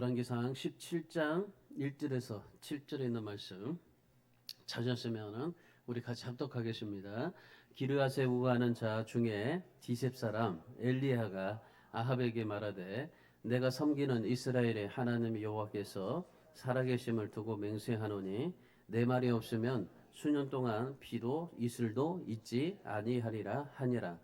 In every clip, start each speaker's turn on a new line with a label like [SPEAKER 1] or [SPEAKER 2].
[SPEAKER 1] 열왕기상 17장 1절에서 7절에 있는 말씀 찾으시면은 우리 같이 합독하겠습니다. 기르앗에 우거하는 자 중에 디셉 사람 엘리야가 아합에게 말하되 내가 섬기는 이스라엘의 하나님 여호와께서 살아계심을 두고 맹세하노니 내 말이 없으면 수년 동안 비도 이슬도 있지 아니하리라 하니라.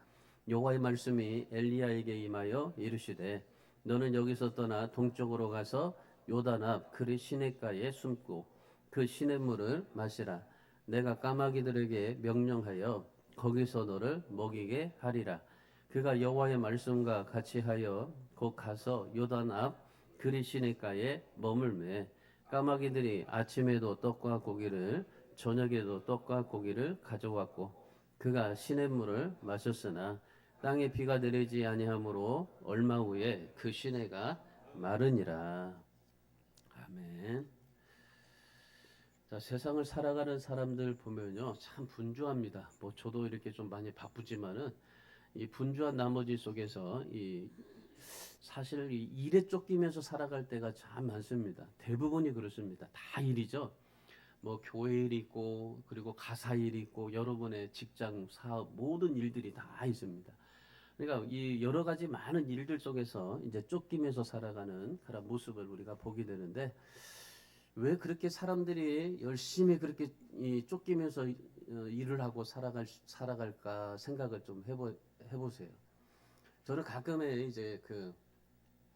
[SPEAKER 1] 여호와의 말씀이 엘리야에게 임하여 이르시되 너는 여기서 떠나 동쪽으로 가서 요단 앞 그리 시냇가에 숨고 그 시냇물을 마시라. 내가 까마귀들에게 명령하여 거기서 너를 먹이게 하리라. 그가 여호와의 말씀과 같이 하여 곧 가서 요단 앞 그리 시냇가에 머물매 까마귀들이 아침에도 떡과 고기를 저녁에도 떡과 고기를 가져왔고 그가 시냇물을 마셨으나 땅에 비가 내리지 아니하므로 얼마 후에 그 시내가 마르니라. 아멘. 자, 세상을 살아가는 사람들 보면요, 참 분주합니다. 뭐 저도 이렇게 좀 많이 바쁘지만은 이 분주한 나머지 속에서 사실 이 일에 쫓기면서 살아갈 때가 참 많습니다. 대부분이 그렇습니다. 다 일이죠. 뭐 교회 일 있고 그리고 가사 일 있고 여러분의 직장 사업 모든 일들이 다 있습니다. 그러니까 이 여러 가지 많은 일들 속에서 이제 쫓기면서 살아가는 그런 모습을 우리가 보게 되는데 왜 그렇게 사람들이 열심히 그렇게 쫓기면서 일을 하고 살아갈까 생각을 좀 해보세요. 저는 가끔에 이제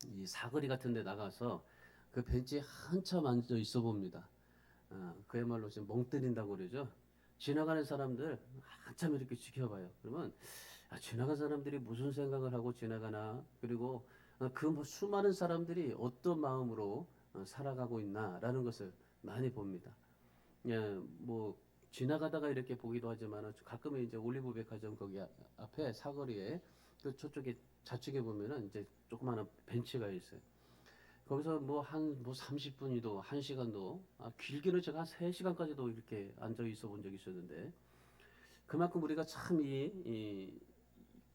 [SPEAKER 1] 이 사거리 같은 데 나가서 그 벤치에 한참 앉아 있어 봅니다. 그야말로 지금 멍 때린다고 그러죠. 지나가는 사람들 한참 이렇게 지켜봐요. 그러면 지나간 사람들이 무슨 생각을 하고 지나가나, 그리고 그 수많은 사람들이 어떤 마음으로 살아가고 있나라는 것을 많이 봅니다. 예, 뭐 지나가다가 이렇게 보기도 하지만 가끔은 이제 올리브 백화점 거기 앞에 사거리에 그 저쪽에 좌측에 보면은 이제 조그마한 벤치가 있어요. 거기서 뭐 30분이도 1시간도 길게는 제가 한 3시간까지도 이렇게 앉아 있어 본 적이 있었는데 그만큼 우리가 참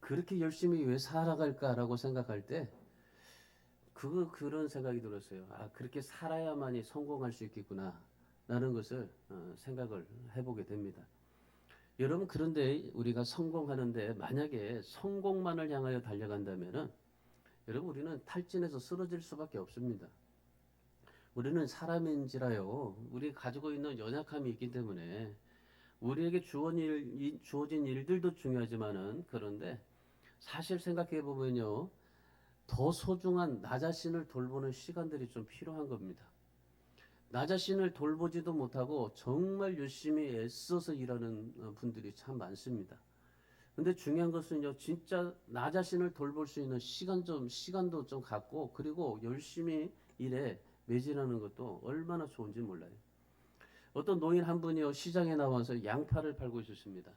[SPEAKER 1] 그렇게 열심히 왜 살아갈까라고 생각할 때 그런 생각이 들었어요. 그렇게 살아야만이 성공할 수 있겠구나 라는 것을 생각을 해보게 됩니다. 여러분, 그런데 우리가 성공하는데 만약에 성공만을 향하여 달려간다면은 여러분, 우리는 탈진해서 쓰러질 수밖에 없습니다. 우리는 사람인지라요, 우리 가지고 있는 연약함이 있기 때문에 우리에게 주어진 일들도 중요하지만은 그런데 사실 생각해 보면요, 더 소중한 나 자신을 돌보는 시간들이 좀 필요한 겁니다. 나 자신을 돌보지도 못하고 정말 열심히 애써서 일하는 분들이 참 많습니다. 근데 중요한 것은요, 진짜 나 자신을 돌볼 수 있는 시간도 좀 갖고, 그리고 열심히 일에 매진하는 것도 얼마나 좋은지 몰라요. 어떤 노인 한 분이요, 시장에 나와서 양파를 팔고 있었습니다.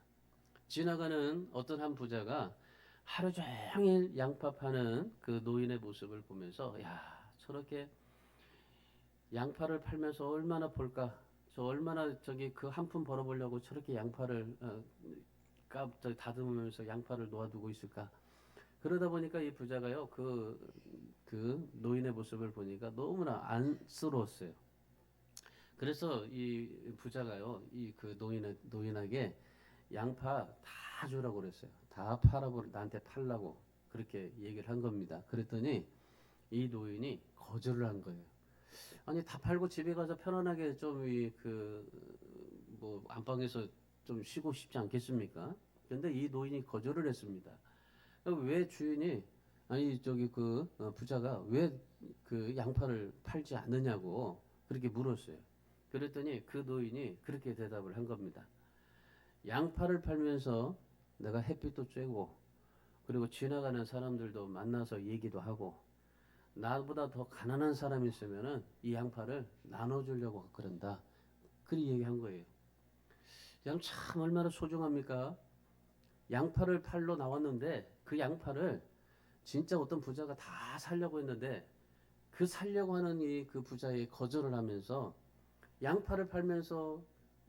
[SPEAKER 1] 지나가는 어떤 한 부자가 하루 종일 양파 파는 그 노인의 모습을 보면서, 야, 저렇게 양파를 팔면서 얼마나 벌까? 저 얼마나 그 한 푼 벌어보려고 저렇게 양파를 다듬으면서 양파를 놓아두고 있을까? 그러다 보니까 이 부자가요, 그 노인의 모습을 보니까 너무나 안쓰러웠어요. 그래서 이 부자가요, 그 노인에게 양파 다 주라고 그랬어요. 다 팔아보, 나한테 팔라고 그렇게 얘기를 한 겁니다. 그랬더니 이 노인이 거절을 한 거예요. 아니, 다 팔고 집에 가서 편안하게 좀 뭐 안방에서 좀 쉬고 싶지 않겠습니까? 근데 이 노인이 거절을 했습니다. 왜 주인이, 아니 저기 부자가 왜 그 양파를 팔지 않느냐고 그렇게 물었어요. 그랬더니 그 노인이 그렇게 대답을 한 겁니다. 양파를 팔면서 내가 햇빛도 쬐고 그리고 지나가는 사람들도 만나서 얘기도 하고 나보다 더 가난한 사람이 있으면은 이 양파를 나눠주려고 그런다. 그렇게 얘기한 거예요. 참 얼마나 소중합니까? 양파를 팔러 나왔는데 그 양파를 진짜 어떤 부자가 다 살려고 했는데 그 살려고 하는 그 부자의 거절을 하면서 양파를 팔면서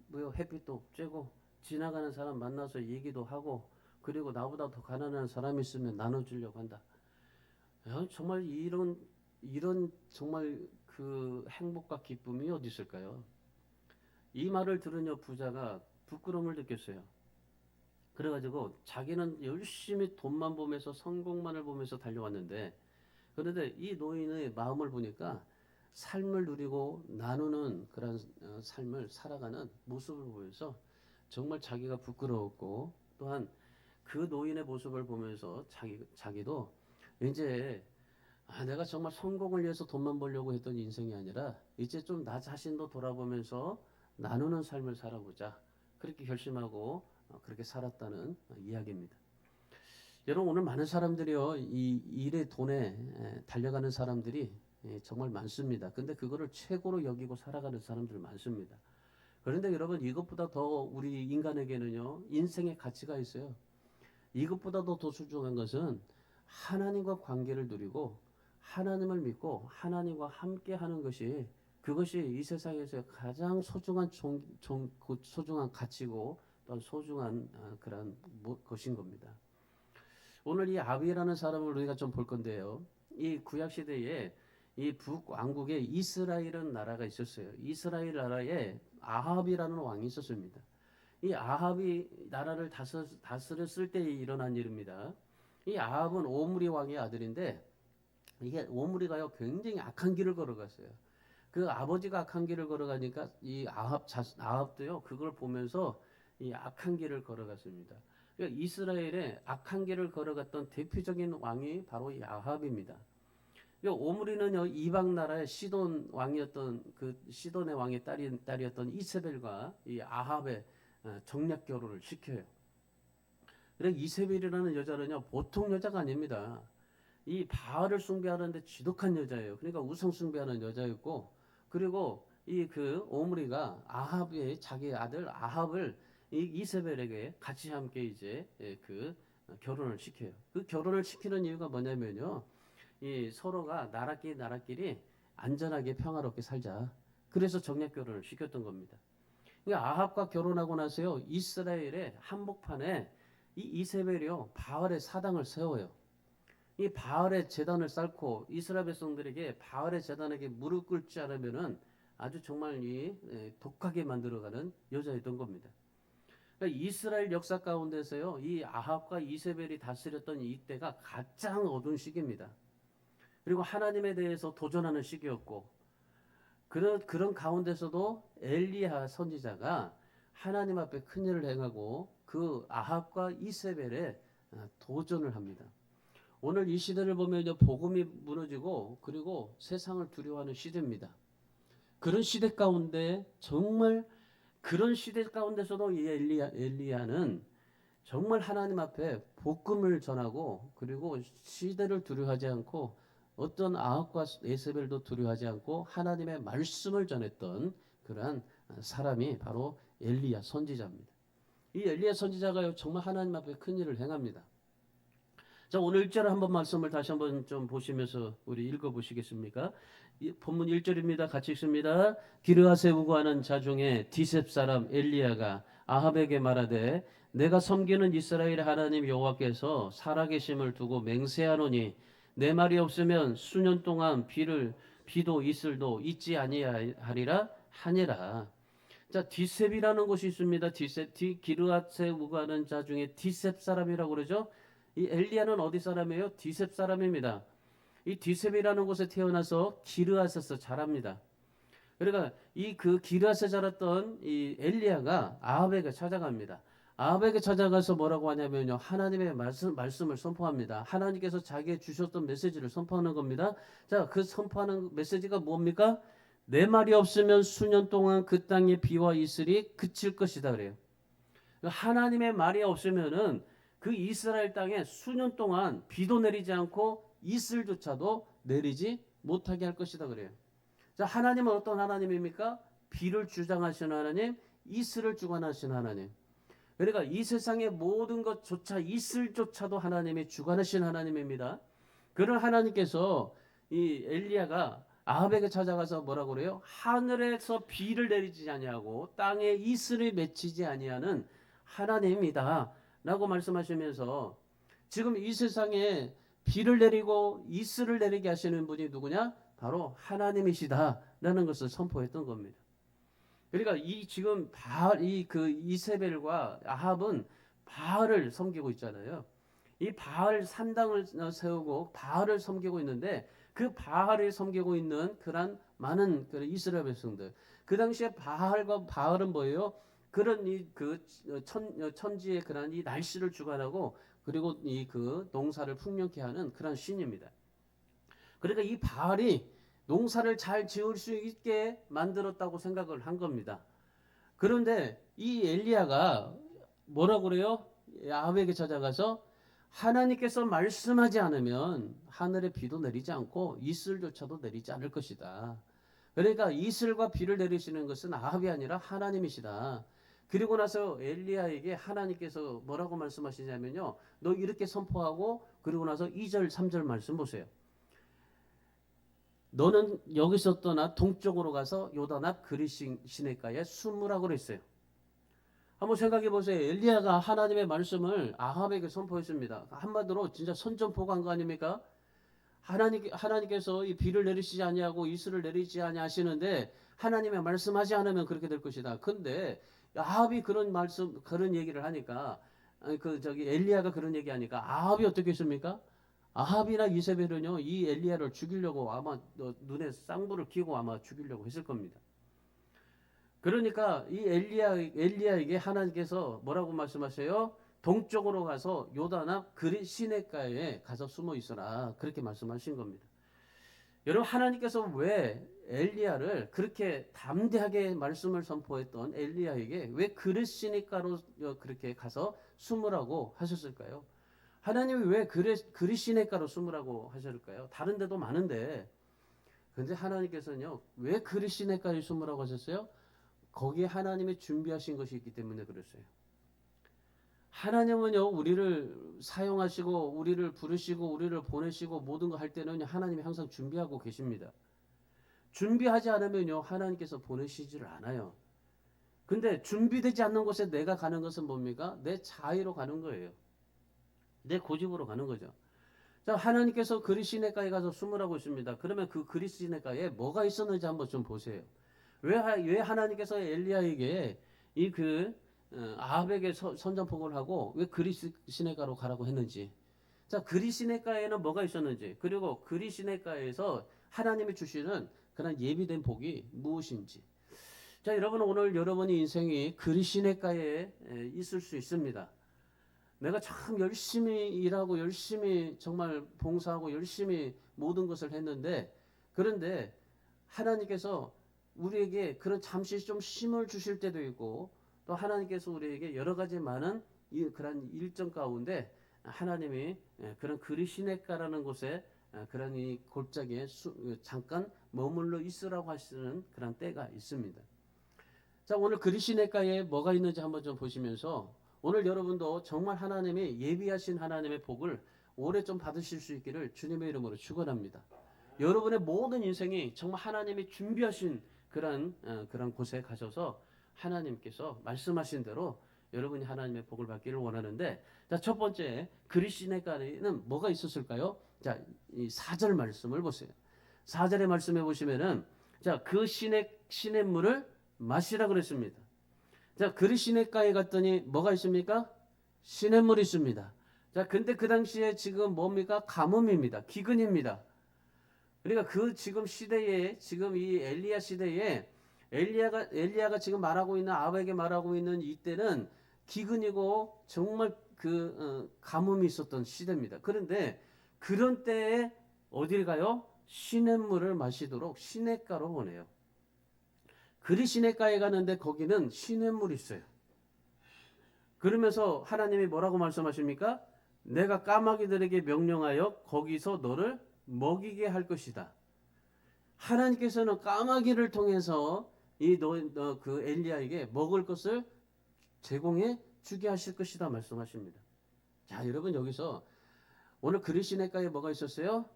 [SPEAKER 1] 뭐 햇빛도 쬐고 지나가는 사람 만나서 얘기도 하고 그리고 나보다 더 가난한 사람이 있으면 나눠주려고 한다. 정말 이런 이런 정말 그 행복과 기쁨이 어디 있을까요? 이 말을 들으며 부자가 부끄러움을 느꼈어요. 그래가지고 자기는 열심히 돈만 보면서 성공만을 보면서 달려왔는데, 그런데 이 노인의 마음을 보니까 삶을 누리고 나누는 그런 삶을 살아가는 모습을 보여서 정말 자기가 부끄러웠고, 또한 그 노인의 모습을 보면서 자기도 이제 내가 정말 성공을 위해서 돈만 벌려고 했던 인생이 아니라 이제 좀 나 자신도 돌아보면서 나누는 삶을 살아보자. 그렇게 결심하고 그렇게 살았다는 이야기입니다. 여러분, 오늘 많은 사람들이요, 이 일에 돈에 달려가는 사람들이 정말 많습니다. 근데 그거를 최고로 여기고 살아가는 사람들 많습니다. 그런데 여러분, 이것보다 더 우리 인간에게는요, 인생의 가치가 있어요. 이것보다도 더 소중한 것은 하나님과 관계를 누리고 하나님을 믿고 하나님과 함께 하는 것이, 그것이 이 세상에서 가장 소중한 소중한 가치고 또 소중한 그런 것인 겁니다. 오늘 이 아비라는 사람을 우리가 좀 볼 건데요. 이 구약 시대에 이 북왕국에 이스라엘은 나라가 있었어요. 이스라엘 나라에 아합이라는 왕이 있었습니다. 이 아합이 나라를 다스렸을 때 일어난 일입니다. 이 아합은 오므리 왕의 아들인데, 이게 오므리가요 굉장히 악한 길을 걸어갔어요. 그 아버지가 악한 길을 걸어가니까 이 아합도요 그걸 보면서 이 악한 길을 걸어갔습니다. 그러니까 이스라엘의 악한 길을 걸어갔던 대표적인 왕이 바로 이 아합입니다. 오므리는요 이방 나라의 시돈 왕이었던 그 시돈의 왕의 딸이었던 이세벨과 이 아합의 정략 결혼을 시켜요. 그래 이세벨이라는 여자는요 보통 여자가 아닙니다. 이 바알을 숭배하는데 지독한 여자예요. 그러니까 우상 숭배하는 여자였고, 그리고 이 그 오므리가 아합의 자기 아들 아합을 이 이세벨에게 같이 함께 이제 그 결혼을 시켜요. 그 결혼을 시키는 이유가 뭐냐면요, 이 서로가 나라끼리 안전하게 평화롭게 살자. 그래서 정략 결혼을 시켰던 겁니다. 그러니까 아합과 결혼하고 나서요, 이스라엘의 한복판에 이 이세벨이요 바알의 사당을 세워요. 이 바알의 제단을 쌓고 이스라엘 백성들에게 바알의 제단에게 무릎 꿇지 않으면은 아주 정말 이 독하게 만들어가는 여자였던 겁니다. 그러니까 이스라엘 역사 가운데서요, 이 아합과 이세벨이 다스렸던 이때가 가장 어두운 시기입니다. 그리고 하나님에 대해서 도전하는 시기였고, 그런 가운데서도 엘리야 선지자가 하나님 앞에 큰 일을 행하고 그 아합과 이세벨에 도전을 합니다. 오늘 이 시대를 보면 복음이 무너지고 그리고 세상을 두려워하는 시대입니다. 그런 시대 가운데 정말 그런 시대 가운데서도 이 엘리야는 정말 하나님 앞에 복음을 전하고 그리고 시대를 두려워하지 않고 어떤 아합과 에세벨도 두려워하지 않고 하나님의 말씀을 전했던 그러한 사람이 바로 엘리야 선지자입니다. 이 엘리야 선지자가 정말 하나님 앞에 큰 일을 행합니다. 자, 오늘 1절 한번 말씀을 다시 한번 좀 보시면서 우리 읽어보시겠습니까? 본문 1절입니다. 같이 읽습니다. 기르앗에 우거하는 자 중에 디셉 사람 엘리야가 아합에게 말하되 내가 섬기는 이스라엘의 하나님 여호와께서 살아계심을 두고 맹세하노니 내 말이 없으면 수년 동안 비도 이슬도 있지 아니하리라 하니라. 자, 디셉이라는 곳이 있습니다. 기르앗에 우거하는 자 중에 디셉 사람이라고 그러죠. 이 엘리야는 어디 사람이에요? 디셉 사람입니다. 이 디셉이라는 곳에 태어나서 기르앗에서 자랍니다. 그러니까 이 그 기르앗에 자랐던 이 엘리야가 아합에게 찾아갑니다. 아합에게 찾아가서 뭐라고 하냐면요, 하나님의 말씀을 선포합니다. 하나님께서 자기에 주셨던 메시지를 선포하는 겁니다. 자, 그 선포하는 메시지가 뭡니까? 내 말이 없으면 수년 동안 그 땅에 비와 이슬이 그칠 것이다 그래요. 하나님의 말이 없으면은 그 이스라엘 땅에 수년 동안 비도 내리지 않고 이슬조차도 내리지 못하게 할 것이다 그래요. 자, 하나님은 어떤 하나님입니까? 비를 주장하시는 하나님, 이슬을 주관하시는 하나님. 그러니까 이 세상의 모든 것조차 이슬조차도 하나님이 주관하시는 하나님입니다. 그런 하나님께서 이 엘리야가 아합에게 찾아가서 뭐라고 그래요? 하늘에서 비를 내리지 아니하고 땅에 이슬을 맺히지 아니하는 하나님이다 라고 말씀하시면서 지금 이 세상에 비를 내리고 이슬을 내리게 하시는 분이 누구냐? 바로 하나님이시다라는 것을 선포했던 겁니다. 그러니까 이 지금 바알 이그 이세벨과 아합은 바알을 섬기고 있잖아요. 이 바알 산당을 세우고 바알을 섬기고 있는데 그 바알을 섬기고 있는 그런 많은 그 이스라엘 백성들. 그 당시에 바알과 바알은 뭐예요? 그런 이그 천지의 그런 이 날씨를 주관하고 그리고 이 그 농사를 풍년케 하는 그런 신입니다. 그러니까 이 바알이 농사를 잘 지을 수 있게 만들었다고 생각을 한 겁니다. 그런데 이 엘리야가 뭐라고 그래요? 아합에게 찾아가서 하나님께서 말씀하지 않으면 하늘에 비도 내리지 않고 이슬조차도 내리지 않을 것이다. 그러니까 이슬과 비를 내리시는 것은 아합이 아니라 하나님이시다. 그리고 나서 엘리야에게 하나님께서 뭐라고 말씀하시냐면요. 너 이렇게 선포하고 그리고 나서 2절 3절 말씀 보세요. 너는 여기서 떠나 동쪽으로 가서 요단 앞 그리신 시내가에 숨으라고 그랬어요. 한번 생각해 보세요. 엘리야가 하나님의 말씀을 아합에게 선포했습니다. 한마디로 진짜 선전포고한 거 아닙니까? 하나님께서 이 비를 내리시지 아니하고 이슬을 내리지 아니하시는데 하나님의 말씀하지 않으면 그렇게 될 것이다. 근데 아합이 그런 말씀 그런 얘기를 하니까 엘리야가 그런 얘기하니까 아합이 어떻게 했습니까? 아합이나 이세벨은요 이 엘리야를 죽이려고 아마 눈에 쌍불을 켜고 아마 죽이려고 했을 겁니다. 그러니까 이 엘리야에게 하나님께서 뭐라고 말씀하세요? 동쪽으로 가서 요단 앞 그리 시냇가에 가서 숨어 있어라 그렇게 말씀하신 겁니다. 여러분 하나님께서 왜 엘리야를 그렇게 담대하게 말씀을 선포했던 엘리야에게 왜 그리 시냇가로 그렇게 가서 숨으라고 하셨을까요? 하나님이 왜 그리 시냇가로 숨으라고 하셨을까요? 다른 데도 많은데 근데 하나님께서는요 왜 그리 시냇가에 숨으라고 하셨어요? 거기에 하나님이 준비하신 것이 있기 때문에 그랬어요. 하나님은요 우리를 사용하시고 우리를 부르시고 우리를 보내시고 모든 거 할 때는 하나님이 항상 준비하고 계십니다. 준비하지 않으면요 하나님께서 보내시지를 않아요. 근데 준비되지 않는 곳에 내가 가는 것은 뭡니까? 내 자의로 가는 거예요. 내 고집으로 가는 거죠. 자, 하나님께서 그리 시냇가에 가서 숨으라고 있습니다. 그러면 그 그리 시냇가에 뭐가 있었는지 한번 좀 보세요. 왜 하나님께서 엘리야에게 아합에게 선전포고를 하고 왜 그리 시냇가로 가라고 했는지. 자, 그리 시냇가에는 뭐가 있었는지. 그리고 그리 시냇가에서 하나님이 주시는 그런 예비된 복이 무엇인지. 자, 여러분 오늘 여러분의 인생이 그리 시냇가에 있을 수 있습니다. 내가 참 열심히 일하고 열심히 정말 봉사하고 열심히 모든 것을 했는데 그런데 하나님께서 우리에게 그런 잠시 좀 쉼을 주실 때도 있고 또 하나님께서 우리에게 여러 가지 많은 그런 일정 가운데 하나님이 그런 그리 시냇가라는 곳에 그런 이 골짜기에 잠깐 머물러 있으라고 하시는 그런 때가 있습니다. 자, 오늘 그리 시냇가에 뭐가 있는지 한번 좀 보시면서 오늘 여러분도 정말 하나님이 예비하신 하나님의 복을 오래 좀 받으실 수 있기를 주님의 이름으로 축원합니다. 여러분의 모든 인생이 정말 하나님이 준비하신 그런 곳에 가셔서 하나님께서 말씀하신 대로 여러분이 하나님의 복을 받기를 원하는데 자, 첫 번째 그리 시냇가에는 뭐가 있었을까요? 자, 이 4절 말씀을 보세요. 4절의 말씀해 보시면은 자, 그 시냇물을 마시라 그랬습니다. 자, 그리 시냇가에 갔더니 뭐가 있습니까? 시냇물이 있습니다. 자, 근데 그 당시에 지금 뭡니까? 가뭄입니다. 기근입니다. 그러니까 그 지금 시대에 지금 이 엘리야 시대에 엘리야가 지금 말하고 있는 아합에게 말하고 있는 이때는 기근이고 정말 가뭄이 있었던 시대입니다. 그런데 그런 때에 어딜 가요? 시냇물을 마시도록 시냇가로 보내요. 그리 시냇가에 가는데 거기는 시냇물이 있어요. 그러면서 하나님이 뭐라고 말씀하십니까? 내가 까마귀들에게 명령하여 거기서 너를 먹이게 할 것이다. 하나님께서는 까마귀를 통해서 그 엘리야에게 먹을 것을 제공해 주게 하실 것이다 말씀하십니다. 자, 여러분 여기서 오늘 그리 시냇가에 뭐가 있었어요?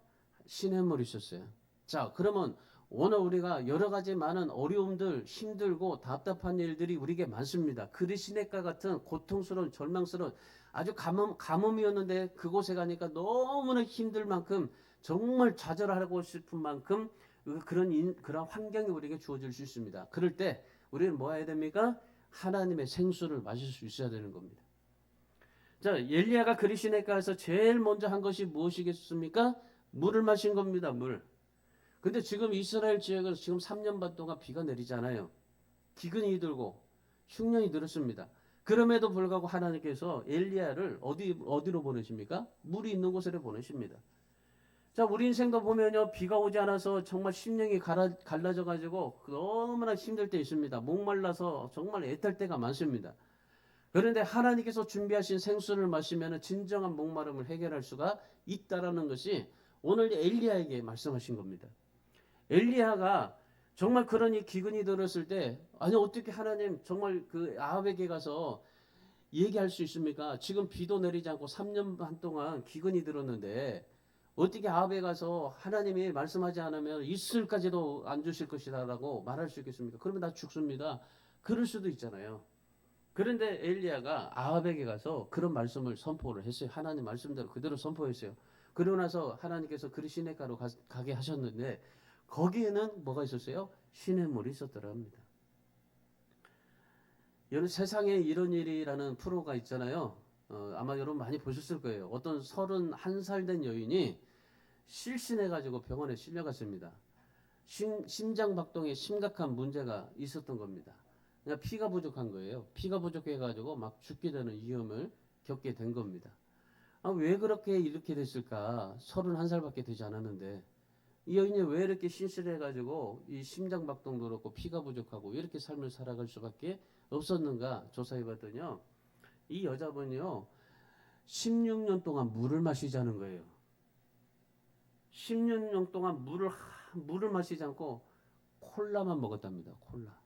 [SPEAKER 1] 시냇물이 있었어요. 자, 그러면 오늘 우리가 여러 가지 많은 어려움들, 힘들고 답답한 일들이 우리에게 많습니다. 그리시네가 같은 고통스러운 절망스러운 아주 가뭄이었는데 그곳에 가니까 너무나 힘들 만큼 정말 좌절하고 싶은 만큼 그런 환경이 우리에게 주어질 수 있습니다. 그럴 때 우리는 뭐 해야 됩니까? 하나님의 생수를 마실 수 있어야 되는 겁니다. 자, 엘리야가 그리시네가에서 제일 먼저 한 것이 무엇이겠습니까? 물을 마신 겁니다. 물. 근데 지금 이스라엘 지역에서 지금 3년 반 동안 비가 내리잖아요. 기근이 들고 흉년이 들었습니다. 그럼에도 불구하고 하나님께서 엘리야를 어디로 보내십니까? 물이 있는 곳으로 보내십니다. 자, 우리 인생도 보면요, 비가 오지 않아서 정말 심령이 갈라져 가지고 너무나 힘들 때 있습니다. 목말라서 정말 애탈 때가 많습니다. 그런데 하나님께서 준비하신 생수를 마시면 진정한 목마름을 해결할 수가 있다라는 것이 오늘 엘리야에게 말씀하신 겁니다. 엘리야가 정말 그러니 기근이 들었을 때 아니 어떻게 하나님 정말 그 아합에게 가서 얘기할 수 있습니까? 지금 비도 내리지 않고 3년 반 동안 기근이 들었는데 어떻게 아합에 가서 하나님이 말씀하지 않으면 이슬까지도 안 주실 것이다라고 말할 수 있겠습니까? 그러면 나 죽습니다. 그럴 수도 있잖아요. 그런데 엘리야가 아합에게 가서 그런 말씀을 선포를 했어요. 하나님 말씀대로 그대로 선포했어요. 그러고 나서 하나님께서 그리시네가로 가게 하셨는데 거기에는 뭐가 있었어요? 시냇물이 있었더라 합니다. 여러분 세상에 이런 일이라는 프로가 있잖아요. 아마 여러분 많이 보셨을 거예요. 어떤 31살 된 여인이 실신해가지고 병원에 실려갔습니다. 심장박동에 심각한 문제가 있었던 겁니다. 그냥 피가 부족한 거예요. 피가 부족해가지고 막 죽게 되는 위험을 겪게 된 겁니다. 아, 왜 그렇게 이렇게 됐을까? 31살밖에 되지 않았는데 이 여인이 왜 이렇게 신실해가지고 이 심장박동도 그렇고 피가 부족하고 왜 이렇게 삶을 살아갈 수밖에 없었는가 조사해봤더니요. 이 여자분이요. 16년 동안 물을 마시자는 거예요. 16년 동안 물을 마시지 않고 콜라만 먹었답니다. 콜라.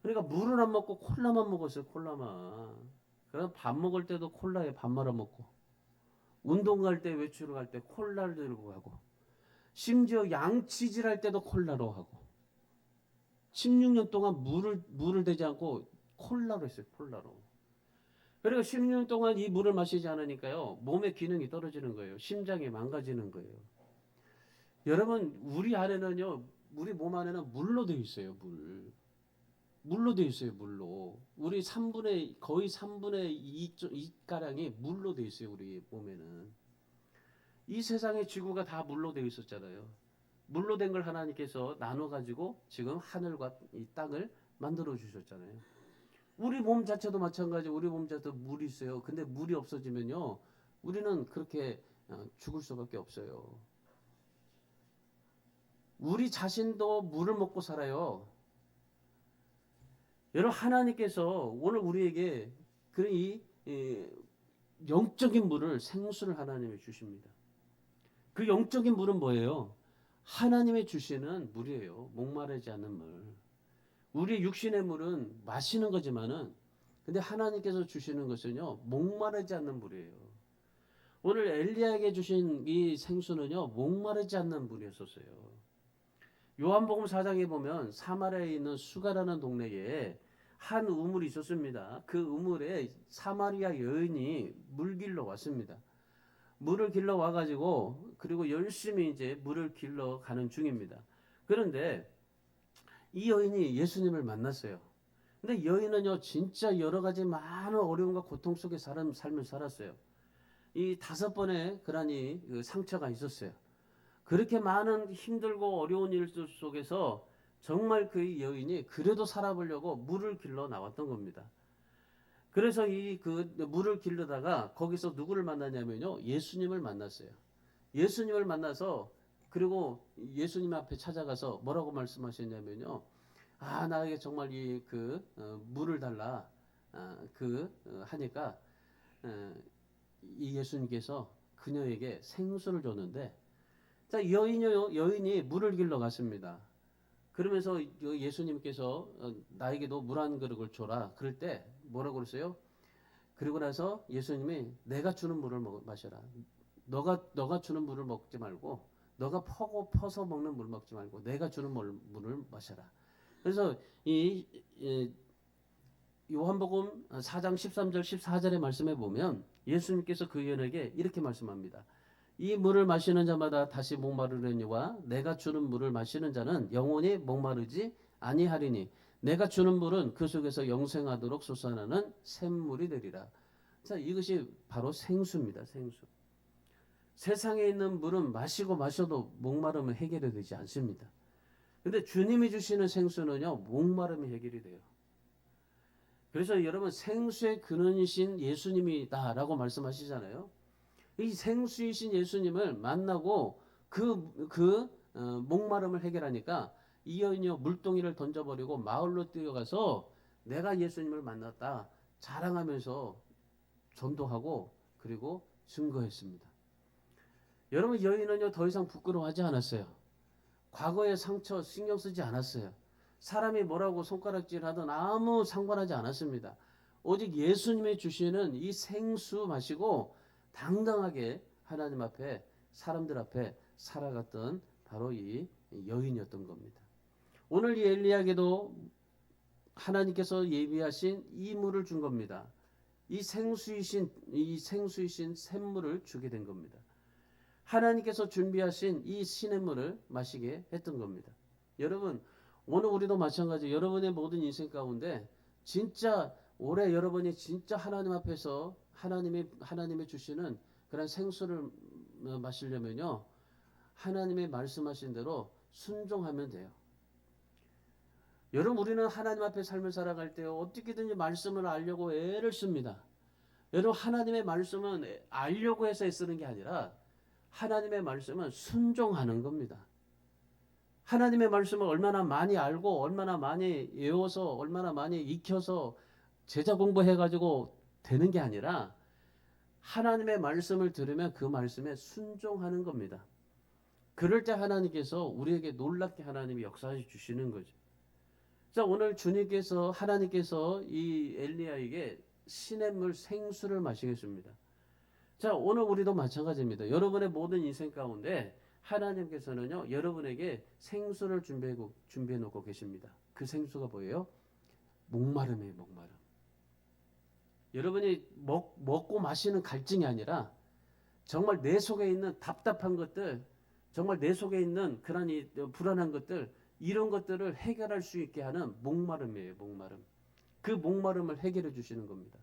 [SPEAKER 1] 그러니까 물을 안 먹고 콜라만 먹었어요. 콜라만. 그래서 밥 먹을 때도 콜라에 밥 말아 먹고 운동 갈 때 외출을 갈 때 콜라를 들고 가고 심지어 양치질 할 때도 콜라로 하고 16년 동안 물을 대지 않고 콜라로 했어요. 콜라로. 그리고 16년 동안 이 물을 마시지 않으니까요. 몸의 기능이 떨어지는 거예요. 심장이 망가지는 거예요. 여러분 우리 안에는요. 우리 몸 안에는 물로 되어 있어요. 물로 되어 있어요. 물로. 우리 거의 3분의 2가량이 물로 되어 있어요. 우리 몸에는. 이 세상의 지구가 다 물로 되어 있었잖아요. 물로 된 걸 하나님께서 나눠 가지고 지금 하늘과 이 땅을 만들어 주셨잖아요. 우리 몸 자체도 마찬가지고 우리 몸 자체도 물이 있어요. 근데 물이 없어지면요. 우리는 그렇게 죽을 수밖에 없어요. 우리 자신도 물을 먹고 살아요. 여러분 하나님께서 오늘 우리에게 이 영적인 물을 생수를 하나님이 주십니다. 그 영적인 물은 뭐예요? 하나님이 주시는 물이에요. 목마르지 않는 물. 우리 육신의 물은 마시는 거지만은 근데 하나님께서 주시는 것은요. 목마르지 않는 물이에요. 오늘 엘리야에게 주신 이 생수는요. 목마르지 않는 물이었었어요. 요한복음 4장에 보면 사마리아에 있는 수가라는 동네에 한 우물이 있었습니다. 그 우물에 사마리아 여인이 물 길러 왔습니다. 물을 길러 와가지고 그리고 열심히 이제 물을 길러 가는 중입니다. 그런데 이 여인이 예수님을 만났어요. 근데 여인은요 진짜 여러 가지 많은 어려움과 고통 속에 삶을 살았어요. 이 5번의 그러니 그 상처가 있었어요. 그렇게 많은 힘들고 어려운 일들 속에서 정말 그 여인이 그래도 살아보려고 물을 길러 나왔던 겁니다. 그래서 그 물을 길르다가 거기서 누구를 만났냐면요. 예수님을 만났어요. 예수님을 만나서 그리고 예수님 앞에 찾아가서 뭐라고 말씀하셨냐면요. 아, 나에게 정말 물을 달라. 하니까 이 예수님께서 그녀에게 생수를 줬는데 자, 여인이 물을 길러 갔습니다. 그러면서 예수님께서 나에게도 물 한 그릇을 줘라. 그럴 때 뭐라고 그랬어요? 그리고 나서 예수님이 내가 주는 물을 마셔라. 너가 주는 물을 먹지 말고 너가 퍼서 먹는 물 먹지 말고 내가 주는 물을 마셔라. 그래서 이 요한복음 4장 13절 14절의 말씀에 보면 예수님께서 그 여인에게 이렇게 말씀합니다. 이 물을 마시는 자마다 다시 목마르려니와 내가 주는 물을 마시는 자는 영원히 목마르지 아니하리니 내가 주는 물은 그 속에서 영생하도록 솟아나는 샘물이 되리라. 자, 이것이 바로 생수입니다. 생수. 세상에 있는 물은 마시고 마셔도 목마름은 해결이 되지 않습니다. 근데 주님이 주시는 생수는요, 목마름이 해결이 돼요. 그래서 여러분 생수의 근원이신 예수님이다라고 말씀하시잖아요. 이 생수이신 예수님을 만나고 목마름을 해결하니까 이 여인이요 물동이를 던져버리고 마을로 뛰어가서 내가 예수님을 만났다 자랑하면서 전도하고 그리고 증거했습니다. 여러분 여인은요 더 이상 부끄러워하지 않았어요. 과거의 상처 신경 쓰지 않았어요. 사람이 뭐라고 손가락질하든 아무 상관하지 않았습니다. 오직 예수님이 주시는 이 생수 마시고 당당하게 하나님 앞에 사람들 앞에 살아갔던 바로 이 여인이었던 겁니다. 오늘 이 엘리야에게도 하나님께서 예비하신 이 물을 준 겁니다. 이 생수이신 샘물을 주게 된 겁니다. 하나님께서 준비하신 이 신의 물을 마시게 했던 겁니다. 여러분 오늘 우리도 마찬가지 여러분의 모든 인생 가운데 진짜 올해 여러분이 진짜 하나님 앞에서 하나님이 주시는 그런 생수를 마시려면요 하나님의 말씀하신 대로 순종하면 돼요. 여러분 우리는 하나님 앞에 삶을 살아갈 때 어떻게든지 말씀을 알려고 애를 씁니다. 여러분 하나님의 말씀은 알려고 해서 애쓰는 게 아니라 하나님의 말씀은 순종하는 겁니다. 하나님의 말씀을 얼마나 많이 알고 얼마나 많이 외워서 얼마나 많이 익혀서 제자 공부해가지고 되는 게 아니라 하나님의 말씀을 들으면 그 말씀에 순종하는 겁니다. 그럴 때 하나님께서 우리에게 놀랍게 하나님이 역사해 주시는 거죠. 자, 오늘 하나님께서 이 엘리야에게 시냇물 생수를 마시겠습니다. 자, 오늘 우리도 마찬가지입니다. 여러분의 모든 인생 가운데 하나님께서는요, 여러분에게 생수를 준비해 놓고 계십니다. 그 생수가 뭐예요? 목마름이에요, 목마름. 여러분이 먹고 마시는 갈증이 아니라 정말 내 속에 있는 답답한 것들, 정말 내 속에 있는 그런 이 불안한 것들, 이런 것들을 해결할 수 있게 하는 목마름이에요, 목마름. 그 목마름을 해결해 주시는 겁니다.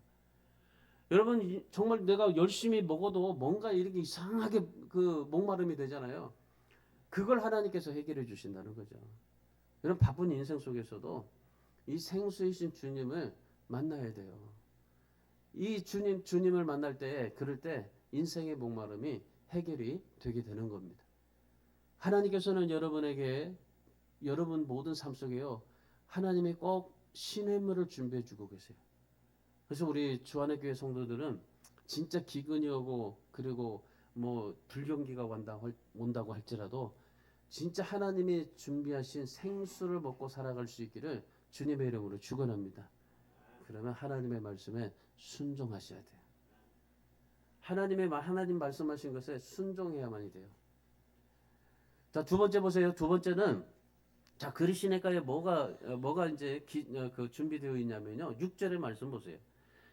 [SPEAKER 1] 여러분 정말 내가 열심히 먹어도 뭔가 이렇게 이상하게 그 목마름이 되잖아요. 그걸 하나님께서 해결해 주신다는 거죠. 여러분 바쁜 인생 속에서도 이 생수이신 주님을 만나야 돼요. 이 주님을 만날 때 그럴 때 인생의 목마름이 해결이 되게 되는 겁니다. 하나님께서는 여러분 모든 삶 속에요. 하나님이 꼭 신의 물을 준비해 주고 계세요. 그래서 우리 주안의 교회 성도들은 진짜 기근이 오고 그리고 뭐 불경기가 온다고 할지라도 진짜 하나님이 준비하신 생수를 먹고 살아갈 수 있기를 주님의 이름으로 축원합니다. 그러면 하나님의 말씀에 순종하셔야 돼요. 하나님 말씀하신 것에 순종해야만이 돼요. 자, 두 번째 보세요. 두 번째는 자, 그리시네가에 뭐가 이제 준비되어 있냐면요. 6절의 말씀 보세요.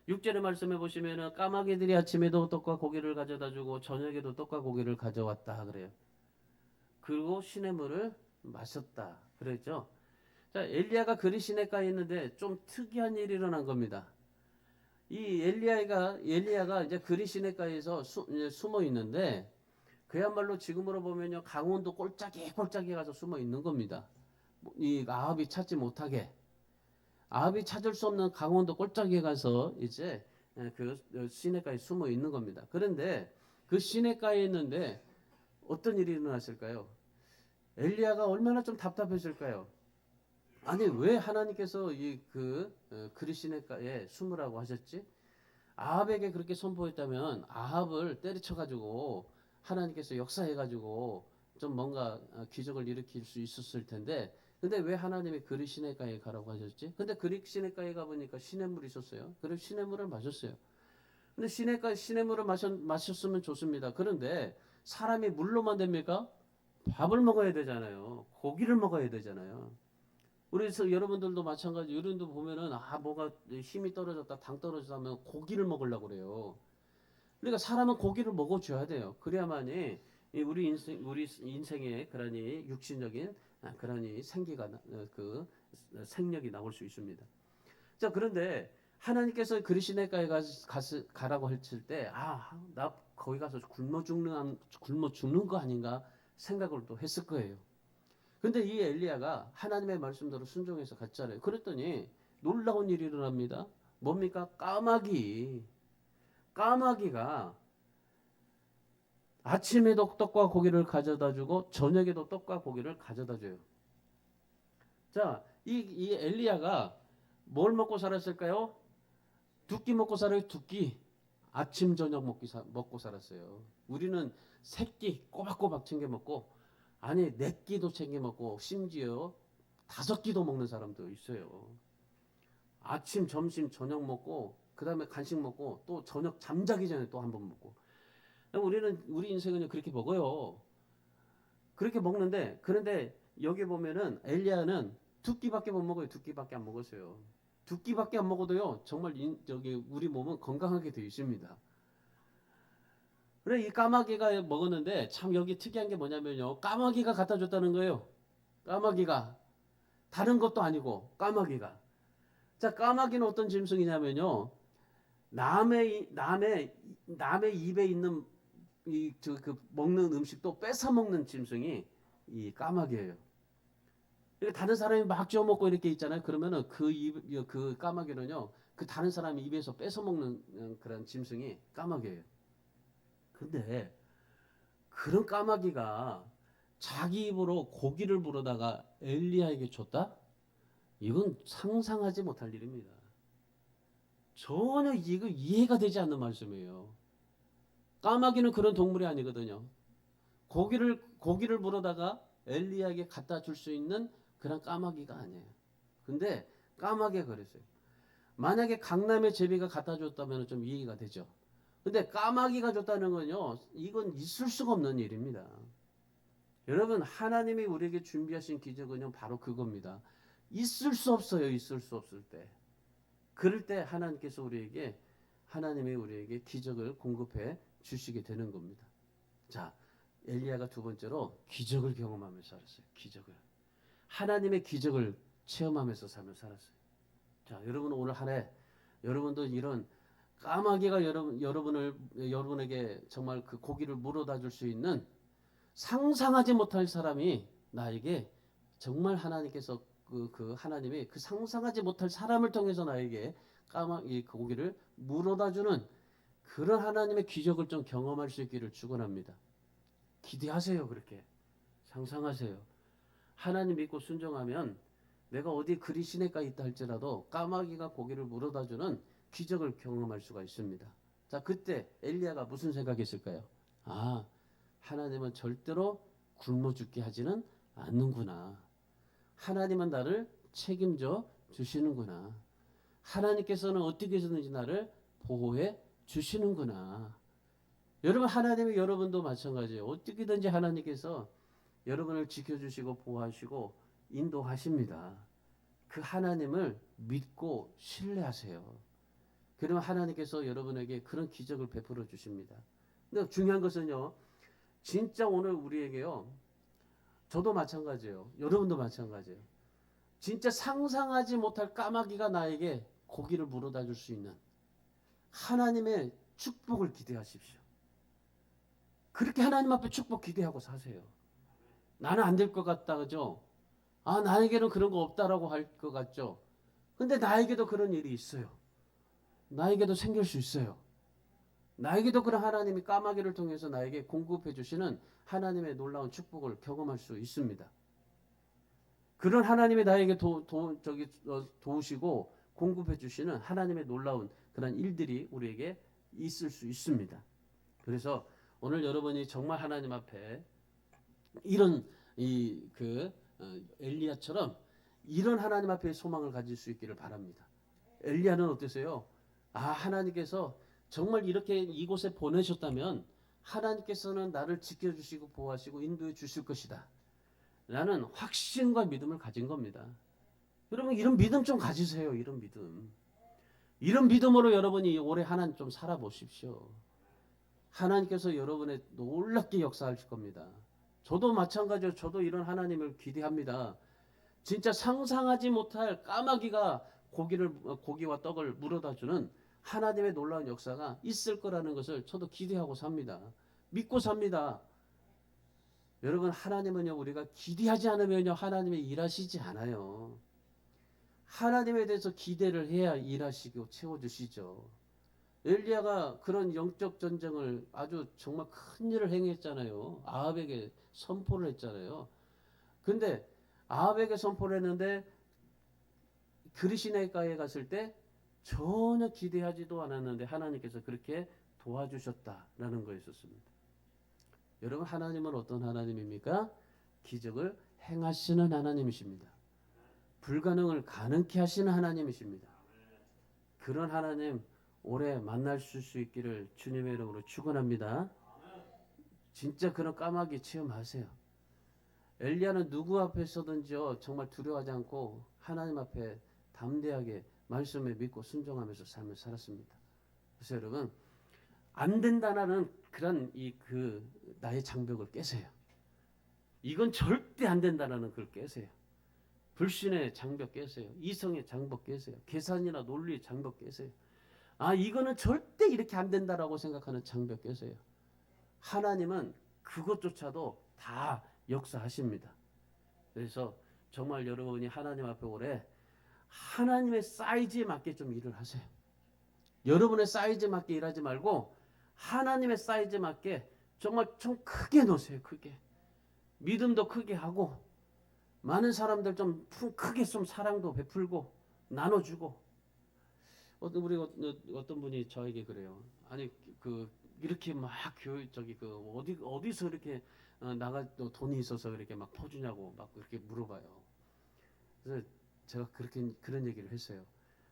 [SPEAKER 1] 6절의 말씀에 보시면은 까마귀들이 아침에도 떡과 고기를 가져다 주고 저녁에도 떡과 고기를 가져왔다 그래요. 그리고 시냇물을 마셨다 그랬죠. 자, 엘리야가 그리시네가에 있는데 좀 특이한 일이 일어난 겁니다. 이 엘리야가 이제 그리시네가에서 숨어 있는데 그야말로 지금으로 보면요 강원도 꼴짝이에 가서 숨어 있는 겁니다. 이 아합이 찾지 못하게. 아합이 찾을 수 없는 강원도 꼴짝이에 가서 이제 그 시냇가에 숨어 있는 겁니다. 그런데 그 시냇가에 있는데 어떤 일이 일어났을까요? 엘리야가 얼마나 좀 답답했을까요? 아니 왜 하나님께서 그리시네가에 숨으라고 하셨지? 아합에게 그렇게 선포했다면 아합을 때려쳐가지고 하나님께서 역사해가지고 좀 뭔가 기적을 일으킬 수 있었을 텐데 근데 왜 하나님이 그리시네가에 가라고 하셨지? 근데 그리시네가에 가보니까 시냇물이 있었어요. 그래서 시냇물을 마셨어요. 근데 시냇물을 마셨으면 좋습니다. 그런데 사람이 물로만 됩니까? 밥을 먹어야 되잖아요. 고기를 먹어야 되잖아요. 우리 여러분들도 마찬가지. 여러분도 보면은 뭐가 힘이 떨어졌다, 당 떨어졌다 하면 고기를 먹으려고 그래요. 그러니까 사람은 고기를 먹어줘야 돼요. 그래야만이 우리 인생에 그러니 육신적인 그러니 그 생력이 나올 수 있습니다. 자, 그런데 하나님께서 그리시네가에 가라고 했을 때, 나 거기 가서 굶어 죽는 거 아닌가 생각을 또 했을 거예요. 근데 이 엘리야가 하나님의 말씀대로 순종해서 갔잖아요. 그랬더니 놀라운 일이 일어납니다. 뭡니까? 까마귀가 아침에도 떡과 고기를 가져다 주고 저녁에도 떡과 고기를 가져다 줘요. 자, 이 엘리야가 뭘 먹고 살았을까요? 두 끼 먹고 살아요. 두 끼. 아침 저녁 먹고 살았어요. 우리는 세 끼 꼬박꼬박 챙겨 먹고, 아니 네 끼도 챙겨 먹고, 심지어 다섯 끼도 먹는 사람도 있어요. 아침 점심 저녁 먹고, 그 다음에 간식 먹고, 또 저녁 잠자기 전에 또 한 번 먹고. 우리 인생은 그렇게 먹어요. 그렇게 먹는데, 그런데 여기 보면은 엘리야는 두 끼밖에 못 먹어요. 두 끼밖에 안 먹었어요. 두 끼밖에 안 먹어도요, 정말 우리 몸은 건강하게 되어 있습니다. 그래, 이 까마귀가 먹었는데 참 여기 특이한 게 뭐냐면요, 까마귀가 갖다 줬다는 거예요. 까마귀가. 다른 것도 아니고 까마귀가. 자, 까마귀는 어떤 짐승이냐면요, 남의 입에 있는 그 먹는 음식도 뺏어 먹는 짐승이 이 까마귀예요. 다른 사람이 막 쥐어 먹고 이렇게 있잖아요. 그러면은 그 까마귀는요, 그 다른 사람이 입에서 뺏어 먹는 그런 짐승이 까마귀예요. 근데 그런 까마귀가 자기 입으로 고기를 물어다가 엘리야에게 줬다? 이건 상상하지 못할 일입니다. 전혀 이거 이해가 되지 않는 말씀이에요. 까마귀는 그런 동물이 아니거든요. 고기를 물어다가 엘리야에게 갖다 줄 수 있는 그런 까마귀가 아니에요. 근데 까마귀가 그랬어요. 만약에 강남의 제비가 갖다 줬다면 좀 이해가 되죠. 근데 까마귀가 줬다는 건요, 이건 있을 수가 없는 일입니다. 여러분, 하나님이 우리에게 준비하신 기적은요, 바로 그겁니다. 있을 수 없어요, 있을 수 없을 때. 그럴 때 하나님이 우리에게 기적을 공급해 주시게 되는 겁니다. 자, 엘리야가 두 번째로 기적을 경험하면서 살았어요. 기적을. 하나님의 기적을 체험하면서 살았어요. 자, 여러분 오늘 한 해 여러분도 이런 까마귀가 여러분에게 정말 그 고기를 물어다 줄 수 있는 상상하지 못할 사람이 나에게 정말 하나님께서 하나님이 그 상상하지 못할 사람을 통해서 나에게 그 고기를 물어다 주는 그런 하나님의 기적을 좀 경험할 수 있기를 축원합니다. 기대하세요. 그렇게 상상하세요. 하나님 믿고 순종하면 내가 어디 그리시네가 있다 할지라도 까마귀가 고기를 물어다 주는 기적을 경험할 수가 있습니다. 자, 그때 엘리야가 무슨 생각했을까요? 하나님은 절대로 굶어 죽게 하지는 않는구나. 하나님은 나를 책임져 주시는구나. 하나님께서는 어떻게 해서든지 나를 보호해 주시는구나. 여러분, 하나님이 여러분도 마찬가지예요. 어떻게든지 하나님께서 여러분을 지켜주시고 보호하시고 인도하십니다. 그 하나님을 믿고 신뢰하세요. 그러면 하나님께서 여러분에게 그런 기적을 베풀어 주십니다. 근데 중요한 것은요, 진짜 오늘 우리에게요, 저도 마찬가지예요. 여러분도 마찬가지예요. 진짜 상상하지 못할 까마귀가 나에게 고기를 물어다 줄 수 있는 하나님의 축복을 기대하십시오. 그렇게 하나님 앞에 축복 기대하고 사세요. 나는 안 될 것 같다, 그죠? 나에게는 그런 거 없다라고 할 것 같죠? 근데 나에게도 그런 일이 있어요. 나에게도 생길 수 있어요. 나에게도 그런 하나님이 까마귀를 통해서 나에게 공급해 주시는 하나님의 놀라운 축복을 경험할 수 있습니다. 그런 하나님이 나에게 도우시고 공급해 주시는 하나님의 놀라운 그런 일들이 우리에게 있을 수 있습니다. 그래서 오늘 여러분이 정말 하나님 앞에 이런 엘리야처럼 이런 하나님 앞에 소망을 가질 수 있기를 바랍니다. 엘리야는 어땠어요? 하나님께서 정말 이렇게 이곳에 보내셨다면 하나님께서는 나를 지켜주시고 보호하시고 인도해 주실 것이다 라는 확신과 믿음을 가진 겁니다. 여러분 이런 믿음 좀 가지세요. 이런 믿음. 이런 믿음으로 여러분이 올해 하나님 좀 살아보십시오. 하나님께서 여러분의 놀랍게 역사하실 겁니다. 저도 마찬가지로 저도 이런 하나님을 기대합니다. 진짜 상상하지 못할 까마귀가 고기와 떡을 물어다 주는 하나님의 놀라운 역사가 있을 거라는 것을 저도 기대하고 삽니다. 믿고 삽니다. 여러분 하나님은요 우리가 기대하지 않으면요 하나님이 일하시지 않아요. 하나님에 대해서 기대를 해야 일하시고 채워주시죠. 엘리야가 그런 영적 전쟁을 아주 정말 큰 일을 행했잖아요. 아합에게 선포를 했잖아요. 근데 아합에게 선포를 했는데 그리시네가에 갔을 때 전혀 기대하지도 않았는데 하나님께서 그렇게 도와주셨다라는 거였었습니다. 여러분 하나님은 어떤 하나님입니까? 기적을 행하시는 하나님이십니다. 불가능을 가능케 하시는 하나님이십니다. 그런 하나님 올해 만날 수 있기를 주님의 이름으로 축원합니다. 진짜 그런 까마귀 체험하세요. 엘리야는 누구 앞에서든지요 정말 두려워하지 않고 하나님 앞에 담대하게 말씀에 믿고 순종하면서 삶을 살았습니다. 그래서 여러분 안 된다라는 그런 나의 장벽을 깨세요. 이건 절대 안 된다라는 걸 깨세요. 불신의 장벽 깨세요. 이성의 장벽 깨세요. 계산이나 논리의 장벽 깨세요. 아 이거는 절대 이렇게 안 된다라고 생각하는 장벽 깨세요. 하나님은 그것조차도 다 역사하십니다. 그래서 정말 여러분이 하나님 앞에 올해 하나님의 사이즈에 맞게 좀 일을 하세요. 여러분의 사이즈에 맞게 일하지 말고 하나님의 사이즈에 맞게 정말 좀 크게 놓으세요. 크게. 믿음도 크게 하고 많은 사람들 좀 크게 좀 사랑도 베풀고 나눠주고 우리 어떤 분이 저에게 그래요. 아니 이렇게 막 교회 어디서 이렇게 나가 돈이 있어서 이렇게 막 퍼주냐고 막 그렇게 물어봐요. 그래서 제가 그런 얘기를 했어요.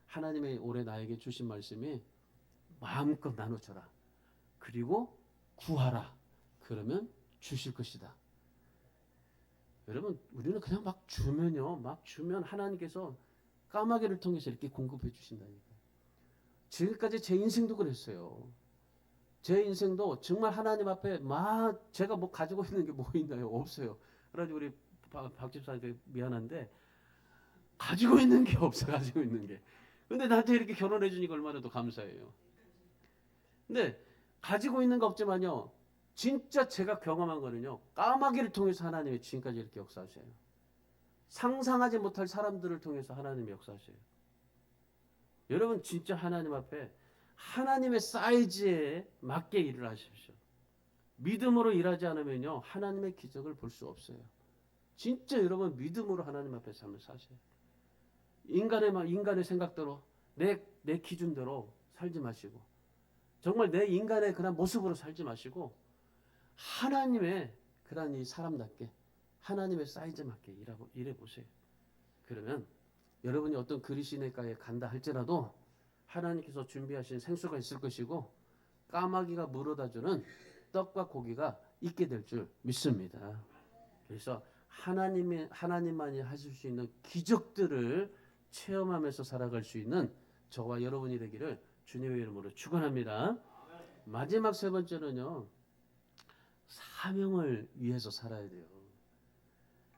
[SPEAKER 1] 하나님의 올해 나에게 주신 말씀이 마음껏 나눠줘라. 그리고 구하라. 그러면 주실 것이다. 여러분 우리는 그냥 막 주면 하나님께서 까마귀를 통해서 이렇게 공급해 주신다니까요. 지금까지 제 인생도 그랬어요. 제 인생도 정말 하나님 앞에 제가 뭐 가지고 있는 게 뭐 있나요? 없어요. 그래가지고 우리 박 집사한테 미안한데 가지고 있는 게 없어. 가지고 있는 게. 근데 나한테 이렇게 결혼해 주니까 얼마나 더 감사해요. 근데 가지고 있는 거 없지만요. 진짜 제가 경험한 거는요. 까마귀를 통해서 하나님이 지금까지 이렇게 역사하셔요. 상상하지 못할 사람들을 통해서 하나님이 역사하셔요. 여러분 진짜 하나님 앞에 하나님의 사이즈에 맞게 일을 하십시오. 믿음으로 일하지 않으면요. 하나님의 기적을 볼 수 없어요. 진짜 여러분 믿음으로 하나님 앞에 삶을 사셔요. 인간의 생각대로 내 기준대로 살지 마시고 정말 내 인간의 그런 모습으로 살지 마시고 하나님의 그런 이 사람답게 하나님의 사이즈 맞게 일해 보세요. 그러면 여러분이 어떤 그리시네가에 간다 할지라도 하나님께서 준비하신 생수가 있을 것이고 까마귀가 물어다주는 떡과 고기가 있게 될 줄 믿습니다. 그래서 하나님만이 하실 수 있는 기적들을 체험하면서 살아갈 수 있는 저와 여러분이 되기를 주님의 이름으로 축원합니다. 마지막 세 번째는요. 사명을 위해서 살아야 돼요.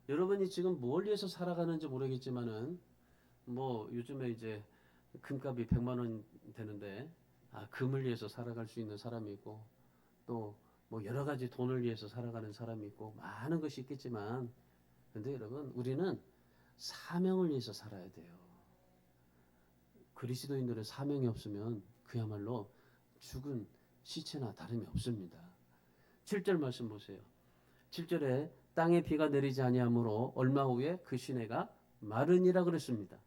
[SPEAKER 1] 여러분이 지금 뭘 위해서 살아가는지 모르겠지만은 뭐 요즘에 이제 금값이 100만 원 되는데 금을 위해서 살아갈 수 있는 사람이 있고 또 뭐 여러 가지 돈을 위해서 살아가는 사람이 있고 많은 것이 있겠지만 근데 여러분 우리는 사명을 위해서 살아야 돼요. 그리스도인들의 사명이 없으면 그야말로 죽은 시체나 다름이 없습니다. 7절 말씀 보세요. 7절에 땅에 비가 내리지 아니하므로 얼마 후에 그 시내가 마르니라 그랬습니다.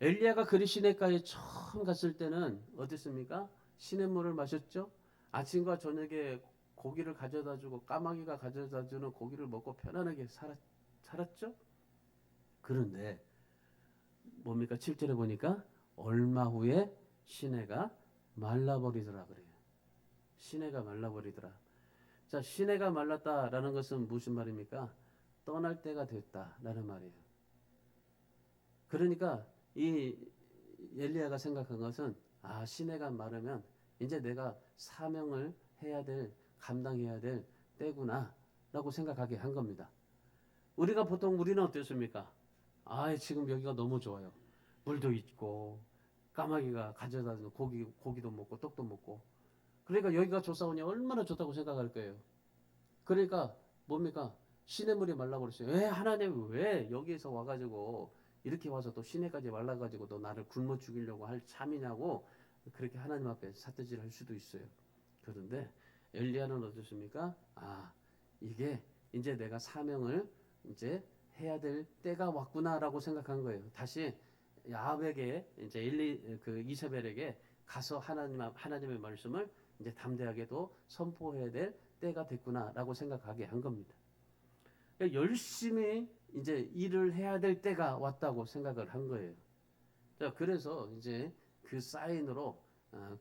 [SPEAKER 1] 엘리야가 그리시네가에 처음 갔을 때는 어땠습니까? 시냇물을 마셨죠. 아침과 저녁에 고기를 가져다주고 까마귀가 가져다주는 고기를 먹고 편안하게 살았죠. 그런데 뭡니까? 7절에 보니까 얼마 후에 시내가 말라버리더라 그래요. 시내가 말라버리더라. 자, 시내가 말랐다라는 것은 무슨 말입니까? 떠날 때가 됐다라는 말이에요. 그러니까 이 엘리야가 생각한 것은 시내가 마르면 이제 내가 사명을 해야 될, 감당해야 될 때구나라고 생각하게 한 겁니다. 우리는 어땠습니까? 지금 여기가 너무 좋아요. 물도 있고 까마귀가 가져다 준 고기도 먹고 떡도 먹고. 그러니까 여기가 좋사오니 얼마나 좋다고 생각할 거예요. 그러니까 뭡니까? 시냇물이 말라버렸어요. 하나님 왜 여기에서 와가지고 이렇게 와서 또 시내까지 말라가지고 또 나를 굶어 죽이려고 할 참이냐고 그렇게 하나님 앞에 삿대질 할 수도 있어요. 그런데 엘리야는 어떻습니까? 이게 이제 내가 사명을 이제 해야 될 때가 왔구나라고 생각한 거예요. 다시 야합에게 이제 이세벨에게 가서 하나님의 말씀을 이제 담대하게도 선포해야 될 때가 됐구나라고 생각하게 한 겁니다. 열심히 이제 일을 해야 될 때가 왔다고 생각을 한 거예요. 자, 그래서 이제 그 사인으로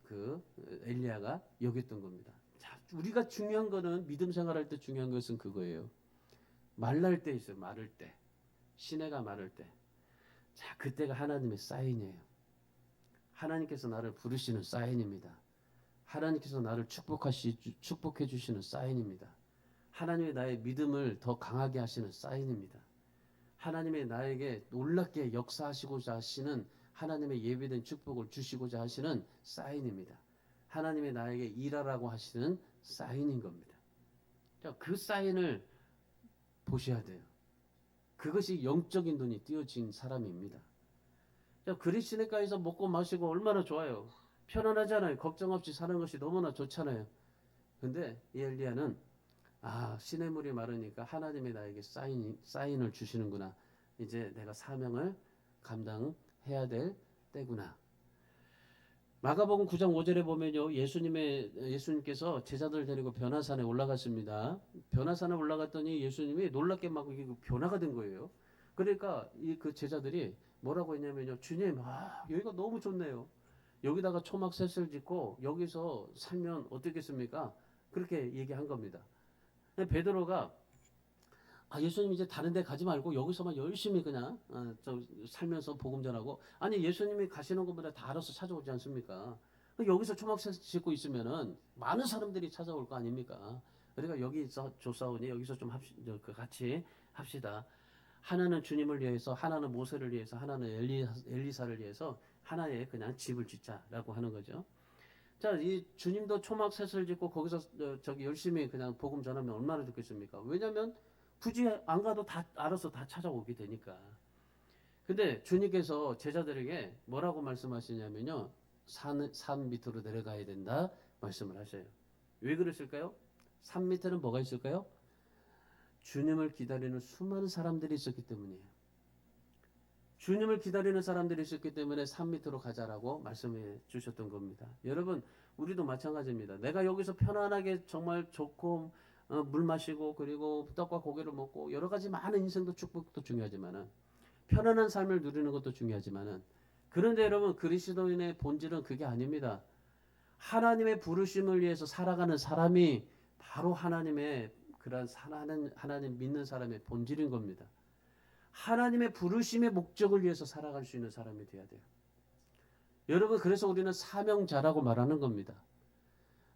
[SPEAKER 1] 그 엘리야가 여겼던 겁니다. 자, 우리가 중요한 거는 믿음 생활할 때 중요한 것은 그거예요. 말랄 때 있어요. 마를 때. 시내가 마를 때. 자, 그때가 하나님의 사인이에요. 하나님께서 나를 부르시는 사인입니다. 하나님께서 나를 축복해 주시는 사인입니다. 하나님의 나의 믿음을 더 강하게 하시는 사인입니다. 하나님의 나에게 놀랍게 역사하시고자 하시는 하나님의 예비된 축복을 주시고자 하시는 사인입니다. 하나님의 나에게 일하라고 하시는 사인인 겁니다. 자, 그 사인을 보셔야 돼요. 그것이 영적인 눈이 띄어진 사람입니다. 자, 그리스네가에서 먹고 마시고 얼마나 좋아요. 편안하잖아요. 걱정 없이 사는 것이 너무나 좋잖아요. 근데 이 엘리야는 시냇물이 마르니까 하나님이 나에게 사인을 주시는구나. 이제 내가 사명을 감당해야 될 때구나. 마가복음 9장 5절에 보면요. 예수님께서 제자들 데리고 변화산에 올라갔습니다. 변화산에 올라갔더니 예수님이 놀랍게 막 변화가 된 거예요. 그러니까 그 제자들이 뭐라고 했냐면요. 주님, 여기가 너무 좋네요. 여기다가 초막셋을 짓고 여기서 살면 어떻겠습니까? 그렇게 얘기한 겁니다. 베드로가 예수님 이제 다른 데 가지 말고 여기서만 열심히 그냥 살면서 복음 전하고. 아니, 예수님이 가시는 것보다 다 알아서 찾아오지 않습니까? 여기서 초막셋 짓고 있으면은 많은 사람들이 찾아올 거 아닙니까? 그러니까 여기서 조사오니 여기서 좀 같이 합시다. 하나는 주님을 위해서, 하나는 모세를 위해서, 하나는 엘리사를 위해서 하나의 그냥 집을 짓자라고 하는 거죠. 자, 이 주님도 초막셋을 짓고 거기서 열심히 그냥 복음 전하면 얼마나 좋겠습니까? 왜냐하면 굳이 안 가도 다 알아서 다 찾아오게 되니까. 근데 주님께서 제자들에게 뭐라고 말씀하시냐면요. 산 밑으로 내려가야 된다 말씀을 하셔요. 왜 그랬을까요? 산 밑에는 뭐가 있을까요? 주님을 기다리는 수많은 사람들이 있었기 때문이에요. 주님을 기다리는 사람들이 있었기 때문에 산 밑으로 가자라고 말씀해 주셨던 겁니다. 여러분, 우리도 마찬가지입니다. 내가 여기서 편안하게 정말 좋고 물 마시고 그리고 떡과 고기를 먹고 여러 가지 많은 인생도 축복도 중요하지만은 편안한 삶을 누리는 것도 중요하지만은 그런데 여러분, 그리스도인의 본질은 그게 아닙니다. 하나님의 부르심을 위해서 살아가는 사람이 바로 하나님의 그런 하나님 믿는 사람의 본질인 겁니다. 하나님의 부르심의 목적을 위해서 살아갈 수 있는 사람이 되어야 돼요. 여러분, 그래서 우리는 사명자라고 말하는 겁니다.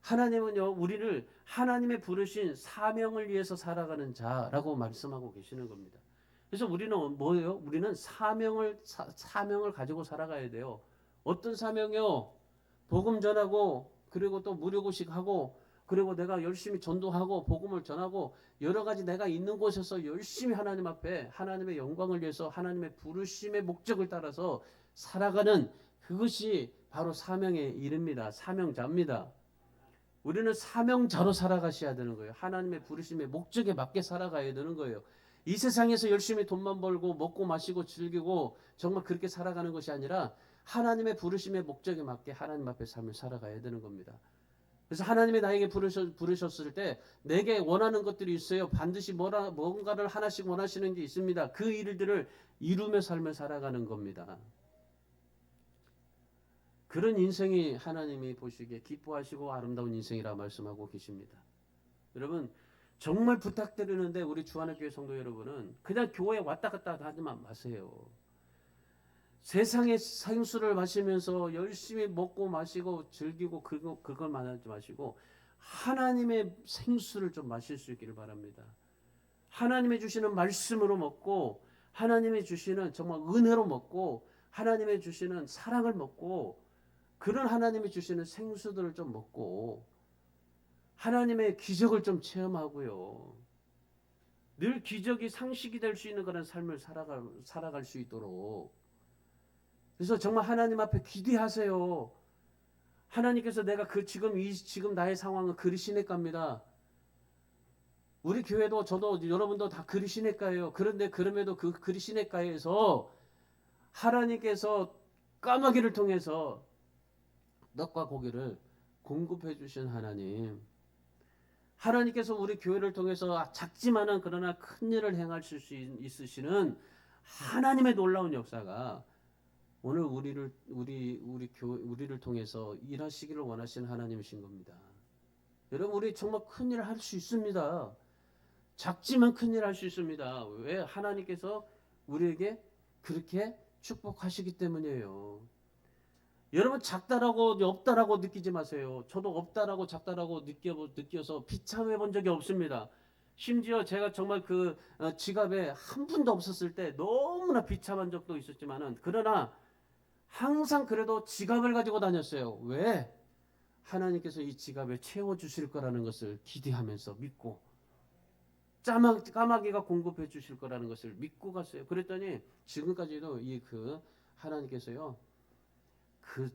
[SPEAKER 1] 하나님은요, 우리를 하나님의 부르신 사명을 위해서 살아가는 자라고 말씀하고 계시는 겁니다. 그래서 우리는 뭐예요? 우리는 사명을 가지고 살아가야 돼요. 어떤 사명이요? 복음 전하고 그리고 또 무료고식하고 그리고 내가 열심히 전도하고 복음을 전하고 여러 가지 내가 있는 곳에서 열심히 하나님 앞에 하나님의 영광을 위해서 하나님의 부르심의 목적을 따라서 살아가는 그것이 바로 사명의 일입니다. 사명자입니다. 우리는 사명자로 살아가셔야 되는 거예요. 하나님의 부르심의 목적에 맞게 살아가야 되는 거예요. 이 세상에서 열심히 돈만 벌고 먹고 마시고 즐기고 정말 그렇게 살아가는 것이 아니라 하나님의 부르심의 목적에 맞게 하나님 앞에 삶을 살아가야 되는 겁니다. 그래서 하나님이 나에게 부르셨을 때 내게 원하는 것들이 있어요. 반드시 뭔가를 하나씩 원하시는 게 있습니다. 그 일들을 이루며 삶을 살아가는 겁니다. 그런 인생이 하나님이 보시기에 기뻐하시고 아름다운 인생이라 말씀하고 계십니다. 여러분 정말 부탁드리는데 우리 주안의 교회 성도 여러분은 그냥 교회 왔다 갔다 하지만 마세요. 세상의 생수를 마시면서 열심히 먹고 마시고 즐기고 그걸만 하지 마시고 하나님의 생수를 좀 마실 수 있기를 바랍니다. 하나님이 주시는 말씀으로 먹고 하나님이 주시는 정말 은혜로 먹고 하나님이 주시는 사랑을 먹고 그런 하나님이 주시는 생수들을 좀 먹고 하나님의 기적을 좀 체험하고요. 늘 기적이 상식이 될 수 있는 그런 삶을 살아갈 수 있도록. 그래서 정말 하나님 앞에 기대하세요. 하나님께서 내가 지금 나의 상황은 그리시네가입니다. 우리 교회도 저도 여러분도 다 그리시네가예요. 그런데 그럼에도 그 그리시네가에서 하나님께서 까마귀를 통해서 떡과 고기를 공급해 주신 하나님. 하나님께서 우리 교회를 통해서 작지만은 그러나 큰 일을 행할 수 있으시는 하나님의 놀라운 역사가 오늘 우리를 통해서 일하시기를 원하시는 하나님이신 겁니다. 여러분 우리 정말 큰 일을 할 수 있습니다. 작지만 큰 일을 할 수 있습니다. 왜? 하나님께서 우리에게 그렇게 축복하시기 때문이에요. 여러분 작다라고 없다라고 느끼지 마세요. 저도 없다라고 작다라고 느껴서 비참해 본 적이 없습니다. 심지어 제가 정말 그 지갑에 한 푼도 없었을 때 너무나 비참한 적도 있었지만은 그러나 항상 그래도 지갑을 가지고 다녔어요. 왜? 하나님께서 이 지갑에 채워주실 거라는 것을 기대하면서 믿고 까마귀가 공급해 주실 거라는 것을 믿고 갔어요. 그랬더니 지금까지도 하나님께서요 그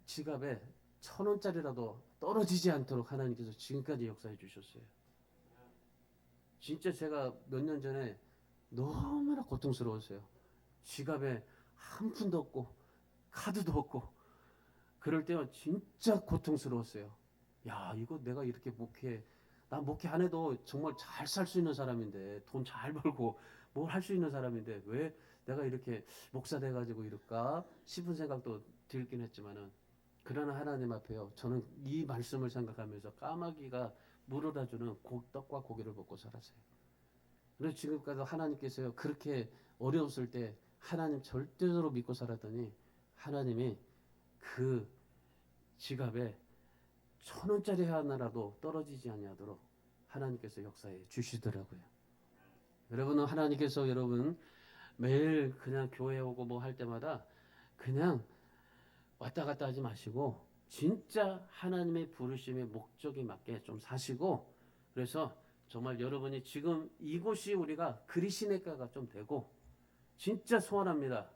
[SPEAKER 1] 지갑에 1,000원짜리라도 떨어지지 않도록 하나님께서 지금까지 역사해 주셨어요. 진짜 제가 몇 년 전에 너무나 고통스러웠어요. 지갑에 한 푼도 없고 카드도 없고 그럴 때는 진짜 고통스러웠어요. 야 이거 내가 이렇게 나 목회 안 해도 정말 잘 살 수 있는 사람인데 돈 잘 벌고 뭘 할 수 있는 사람인데 왜 내가 이렇게 목사 돼가지고 이럴까 싶은 생각도 들긴 했지만은 그러나 하나님 앞에요. 저는 이 말씀을 생각하면서 까마귀가 물어다주는 떡과 고기를 먹고 살았어요. 그래서 지금까지 하나님께서요 그렇게 어려웠을 때 하나님 절대적으로 믿고 살았더니 하나님이 그 지갑에 1,000원짜리 하나라도 떨어지지 아니하도록 하나님께서 역사해 주시더라고요. 여러분은 하나님께서 여러분 매일 그냥 교회 오고 뭐 할 때마다 그냥 왔다 갔다 하지 마시고 진짜 하나님의 부르심의 목적에 맞게 좀 사시고 그래서 정말 여러분이 지금 이곳이 우리가 그리시네가가 좀 되고 진짜 소원합니다.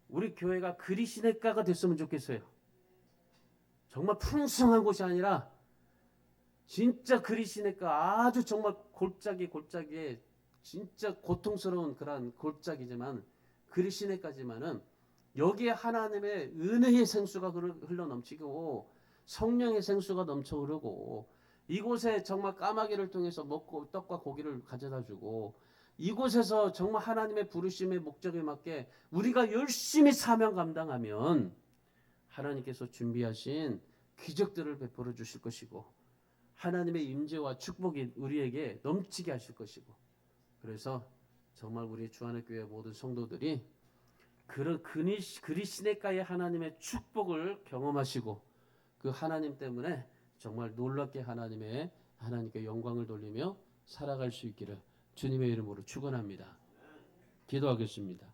[SPEAKER 1] 우리 교회가 그리시네가가 됐으면 좋겠어요. 정말 풍성한 곳이 아니라 진짜 그리시네가 아주 정말 골짜기에 진짜 고통스러운 그런 골짜기지만 그리시네까지만은 여기에 하나님의 은혜의 생수가 흘러 넘치고 성령의 생수가 넘쳐 흐르고 이곳에 정말 까마귀를 통해서 먹고 떡과 고기를 가져다 주고 이곳에서 정말 하나님의 부르심의 목적에 맞게 우리가 열심히 사명 감당하면 하나님께서 준비하신 기적들을 베풀어 주실 것이고 하나님의 임재와 축복이 우리에게 넘치게 하실 것이고 그래서 정말 우리 주안의 교회 모든 성도들이 그런 그리시네가의 하나님의 축복을 경험하시고 그 하나님 때문에 정말 놀랍게 하나님께 영광을 돌리며 살아갈 수 있기를 주님의 이름으로 축원합니다. 기도하겠습니다.